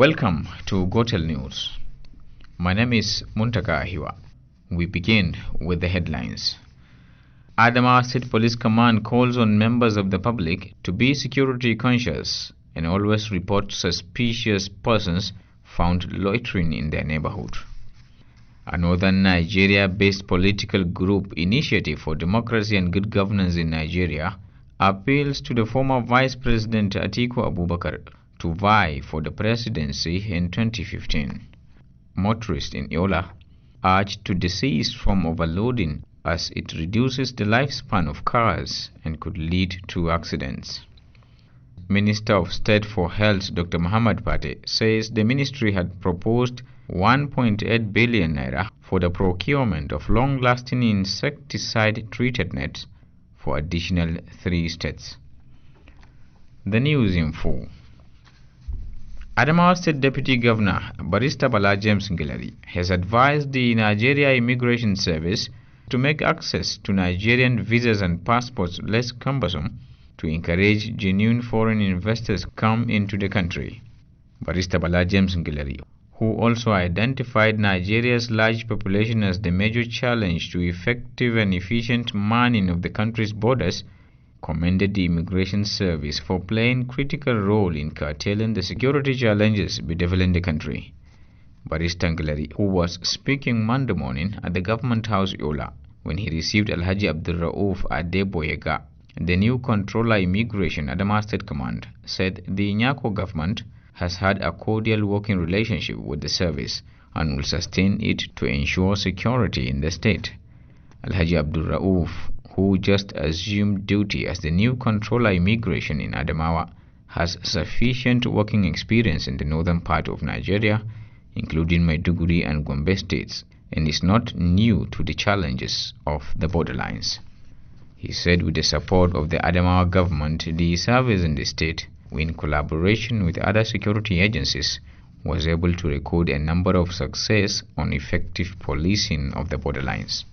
Welcome to Gotel News. My name is Muntaka Ahiwa. We begin with the headlines. Adamawa State Police Command calls on members of the public to be security conscious and always report suspicious persons found loitering in their neighborhood. A northern Nigeria-based political group, Initiative for Democracy and Good Governance in Nigeria, appeals to the former Vice President Atiku Abubakar to vie for the presidency in 2015. Motorists in Yola urged to desist from overloading as it reduces the lifespan of cars and could lead to accidents. Minister of State for Health Dr. Muhammad Pate says the ministry had proposed 1.8 billion naira for the procurement of long-lasting insecticide-treated nets for additional 3 states. The news in full. Adamawa State Deputy Governor Barrister Bala James Ngilari has advised the Nigeria Immigration Service to make access to Nigerian visas and passports less cumbersome to encourage genuine foreign investors come into the country. Barrister Bala James Ngilari, who also identified Nigeria's large population as the major challenge to effective and efficient manning of the country's borders, commended the Immigration Service for playing a critical role in curtailing the security challenges bedeviling the country. Barrister Ngilari, who was speaking Monday morning at the Government House Yola when he received Alhaji Abdul Rauf Adeboyega, the new Controller Immigration Adamawa State Command, said the Nyako government has had a cordial working relationship with the service and will sustain it to ensure security in the state. Alhaji Abdul Rauf, who just assumed duty as the new Controller Immigration in Adamawa, has sufficient working experience in the northern part of Nigeria, including Maiduguri and Gombe states, and is not new to the challenges of the borderlines. He said with the support of the Adamawa government, the service in the state, in collaboration with other security agencies, was able to record a number of success on effective policing of the borderlines.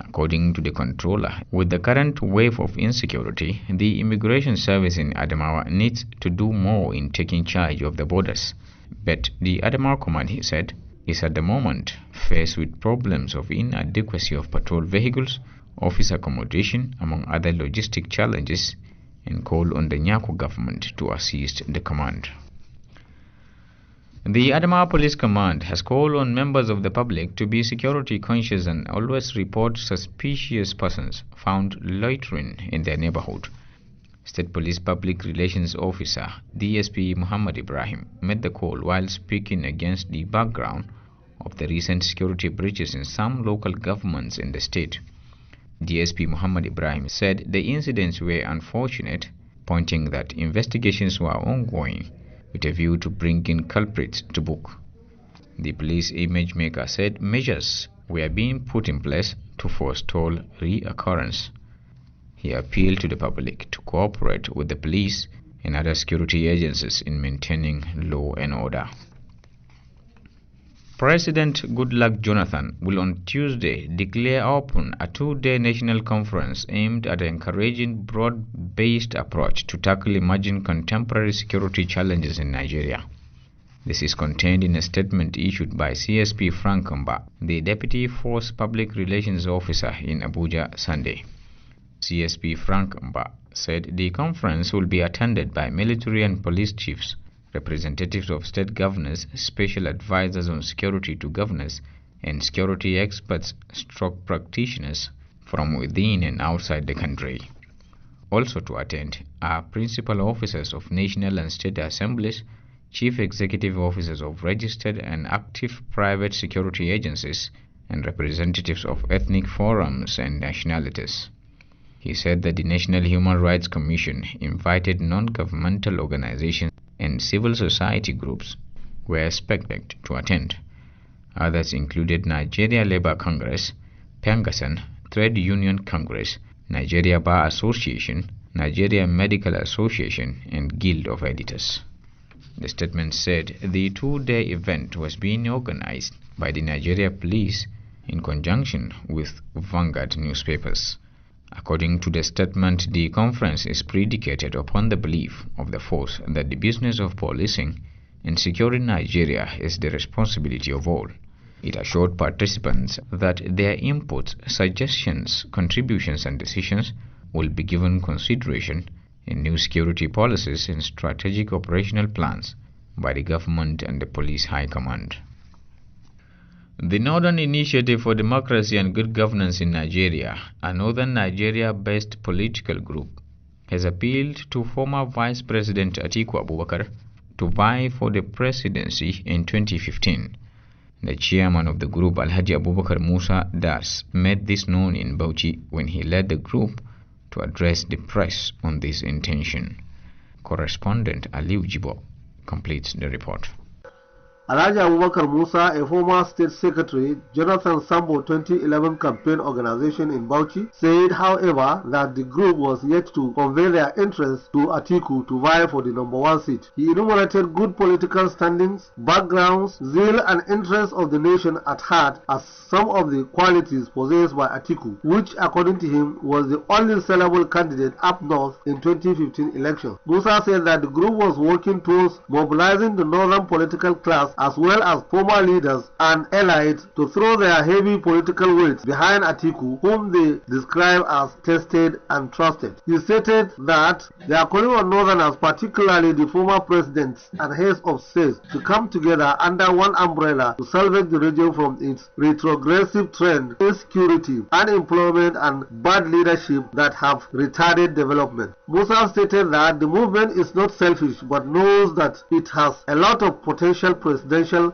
According to the controller, with the current wave of insecurity, the Immigration Service in Adamawa needs to do more in taking charge of the borders. But the Adamawa Command, he said, is at the moment faced with problems of inadequacy of patrol vehicles, office accommodation, among other logistic challenges, and called on the Nyako government to assist the command. The Adamawa Police Command has called on members of the public to be security conscious and always report suspicious persons found loitering in their neighborhood. State Police Public Relations Officer DSP Muhammad Ibrahim made the call while speaking against the background of the recent security breaches in some local governments in the state. DSP Muhammad Ibrahim said the incidents were unfortunate, pointing that investigations were ongoing with a view to bringing culprits to book. The police image maker said measures were being put in place to forestall reoccurrence. He appealed to the public to cooperate with the police and other security agencies in maintaining law and order. President Goodluck Jonathan will on Tuesday declare open a 2-day national conference aimed at encouraging broad-based approach to tackle emerging contemporary security challenges in Nigeria. This is contained in a statement issued by CSP Frank Mba, the Deputy Force Public Relations Officer in Abuja, Sunday. CSP Frank Mba said the conference will be attended by military and police chiefs, representatives of state governors, special advisors on security to governors, and security experts / practitioners from within and outside the country. Also to attend are principal officers of national and state assemblies, chief executive officers of registered and active private security agencies, and representatives of ethnic forums and nationalities. He said that the National Human Rights Commission invited non-governmental organizations and civil society groups were expected to attend. Others included Nigeria Labour Congress, Pengasan, Trade Union Congress, Nigeria Bar Association, Nigeria Medical Association, and Guild of Editors. The statement said the 2-day event was being organized by the Nigeria Police in conjunction with Vanguard newspapers. According to the statement, the conference is predicated upon the belief of the force that the business of policing and securing Nigeria is the responsibility of all. It assured participants that their inputs, suggestions, contributions and decisions will be given consideration in new security policies and strategic operational plans by the government and the Police High Command. The Northern Initiative for Democracy and Good Governance in Nigeria, a Northern Nigeria-based political group, has appealed to former Vice President Atiku Abubakar to vie for the presidency in 2015. The chairman of the group, Alhaji Abubakar Musa Das, made this known in Bauchi when he led the group to address the press on this intention. Correspondent Aliu Jibo completes the report. Alhaji Abubakar Musa, a former state secretary, Jonathan Sambo 2011 campaign organization in Bauchi, said, however, that the group was yet to convey their interest to Atiku to vie for the #1 seat. He enumerated good political standings, backgrounds, zeal and interest of the nation at heart as some of the qualities possessed by Atiku, which according to him was the only sellable candidate up north in 2015 election. Musa said that the group was working towards mobilizing the northern political class as well as former leaders and allies to throw their heavy political weight behind Atiku, whom they describe as tested and trusted. He stated that they are calling on Northerners, particularly the former presidents and heads of states, to come together under one umbrella to salvage the region from its retrogressive trend, insecurity, unemployment and bad leadership that have retarded development. Musa stated that the movement is not selfish but knows that it has a lot of potential presidential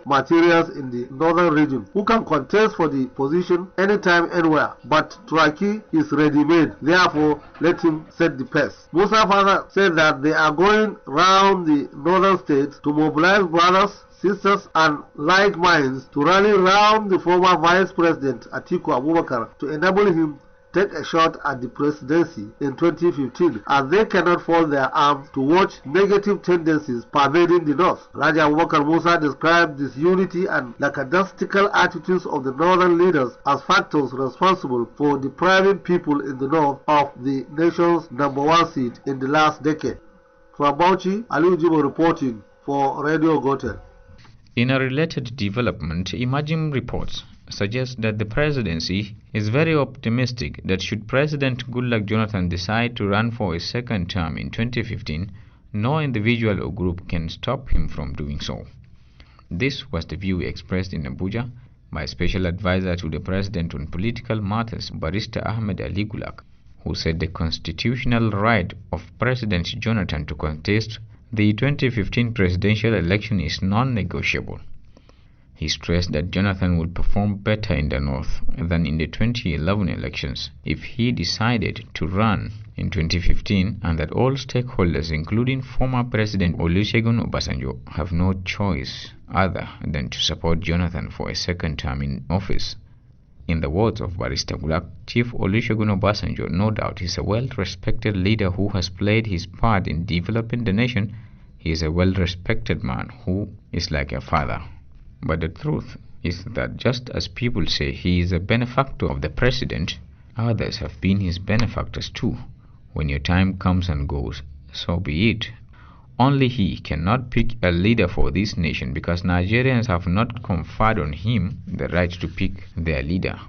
materials in the northern region who can contest for the position anytime, anywhere. But Turaki is ready-made, therefore let him set the pace. Musa further said that they are going round the northern states to mobilize brothers, sisters and like minds to rally round the former Vice President Atiku Abubakar to enable him take a shot at the presidency in 2015, as they cannot fold their arms to watch negative tendencies pervading the north. Raja Abubakar Musa described this unity and lackadaisical attitudes of the northern leaders as factors responsible for depriving people in the north of the nation's #1 seat in the last decade. From Bauchi, Aliu Jibo reporting for Radio Gotel. In a related development, emerging reports suggest that the presidency is very optimistic that should President Goodluck Jonathan decide to run for a second term in 2015, no individual or group can stop him from doing so. This was the view expressed in Abuja by Special Advisor to the President on Political Matters, Barrister Ahmed Ali Gulak, who said the constitutional right of President Jonathan to contest the 2015 presidential election is non-negotiable. He stressed that Jonathan would perform better in the north than in the 2011 elections if he decided to run in 2015, and that all stakeholders, including former President Olusegun Obasanjo, have no choice other than to support Jonathan for a second term in office. In the words of Barrister Gulak, Chief Olusegun Obasanjo no doubt is a well-respected leader who has played his part in developing the nation. He is a well-respected man who is like a father. But the truth is that just as people say he is a benefactor of the president, others have been his benefactors too. When your time comes and goes, so be it. Only he cannot pick a leader for this nation because Nigerians have not conferred on him the right to pick their leader.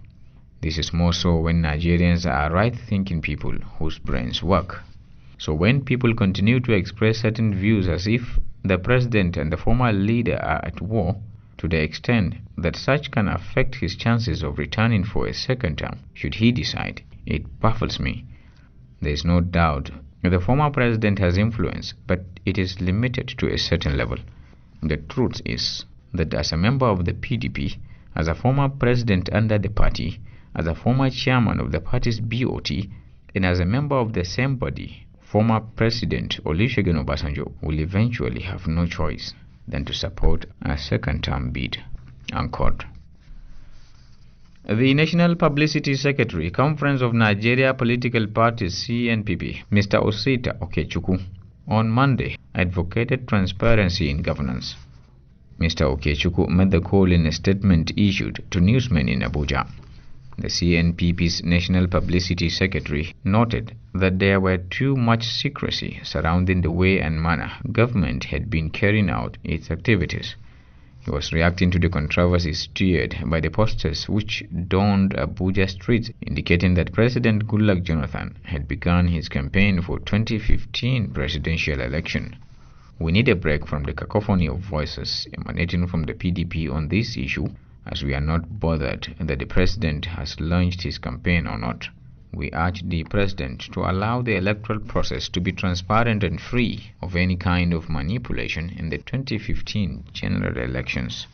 This is more so when Nigerians are right-thinking people whose brains work. So when people continue to express certain views as if the president and the former leader are at war, to the extent that such can affect his chances of returning for a second term, should he decide, it baffles me. There is no doubt the former president has influence, but it is limited to a certain level. The truth is that as a member of the PDP, as a former president under the party, as a former chairman of the party's BOT, and as a member of the same body, former President Olusegun Obasanjo will eventually have no choice than to support a second-term bid. Unquote. The National Publicity Secretary, Conference of Nigeria Political Parties CNPP, Mr. Osita Okechukwu, on Monday advocated transparency in governance. Mr. Okechukwu made the call in a statement issued to newsmen in Abuja. The CNPP's National Publicity Secretary noted that there were too much secrecy surrounding the way and manner government had been carrying out its activities. He was reacting to the controversy stirred by the posters which adorned Abuja streets, indicating that President Goodluck Jonathan had begun his campaign for 2015 presidential election. We need a break from the cacophony of voices emanating from the PDP on this issue, as we are not bothered that the president has launched his campaign or not. We urge the president to allow the electoral process to be transparent and free of any kind of manipulation in the 2015 general elections.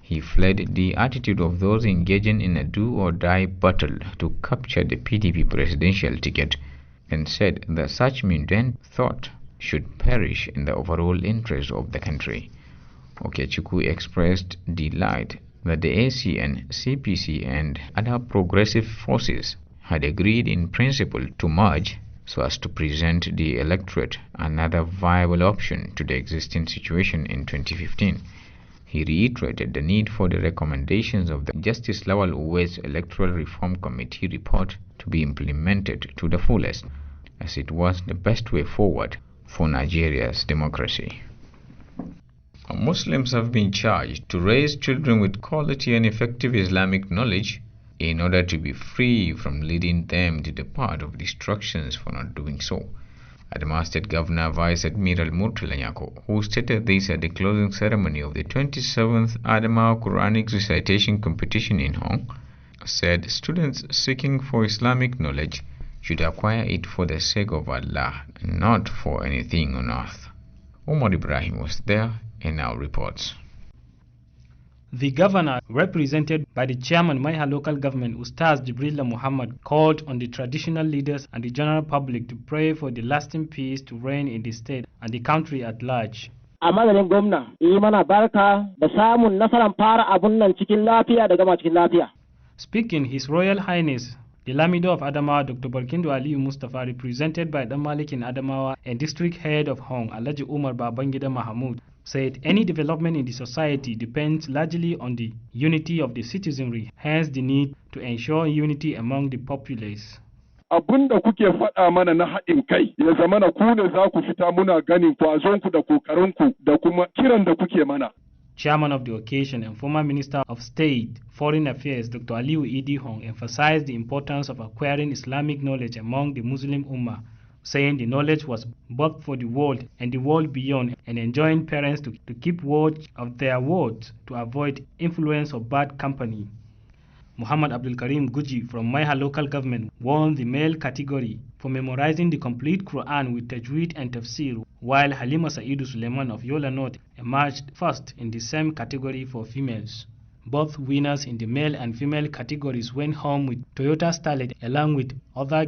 He fled the attitude of those engaging in a do-or-die battle to capture the PDP presidential ticket and said that such mundane thought should perish in the overall interest of the country. Okechukwu expressed delight that the ACN, CPC and other progressive forces had agreed in principle to merge so as to present the electorate another viable option to the existing situation in 2015. He reiterated the need for the recommendations of the Justice Lawal Uwais Electoral Reform Committee report to be implemented to the fullest, as it was the best way forward for Nigeria's democracy. Muslims have been charged to raise children with quality and effective Islamic knowledge in order to be free from leading them to the path of destructions for not doing so. Adamawa State Governor Vice Admiral Murtala Nyako, who stated this at the closing ceremony of the 27th Adamawa Quranic Recitation Competition in Hong, said students seeking for Islamic knowledge should acquire it for the sake of Allah, not for anything on earth. Omar Ibrahim was there and now reports. The governor, represented by the chairman Maiha Local Government, Ustaz Jibrila Muhammad, called on the traditional leaders and the general public to pray for the lasting peace to reign in the state and the country at large. A madadin gwamna, yi mana barka da samun nasarar fara abun nan cikin lafiya da gama cikin lafiya. Speaking, His Royal Highness the Lamido of Adamawa, Dr. Barkindo Aliyu Mustafa, represented by Dan Malik in Adamawa and District Head of Hong, Alhaji Umar Babangida Mahamud, said any development in the society depends largely on the unity of the citizenry, hence the need to ensure unity among the populace. Abin da kuke faɗa mana na haɗin kai ya zamana ku ne za ku fita muna ganin kwazonku da kokarinku da kuma kiran da kuke mana. Chairman of the occasion and former Minister of State, Foreign Affairs, Dr. Aliyu Idi Hong, emphasized the importance of acquiring Islamic knowledge among the Muslim Ummah, saying the knowledge was both for the world and the world beyond, and enjoined parents to keep watch of their words to avoid influence of bad company. Muhammad Abdul Karim Guji from Maiha Local Government won the male category for memorizing the complete Quran with Tajweed and Tafsir, while Halima Saidu Suleiman of Yola North emerged first in the same category for females. Both winners in the male and female categories went home with Toyota Starlet along with other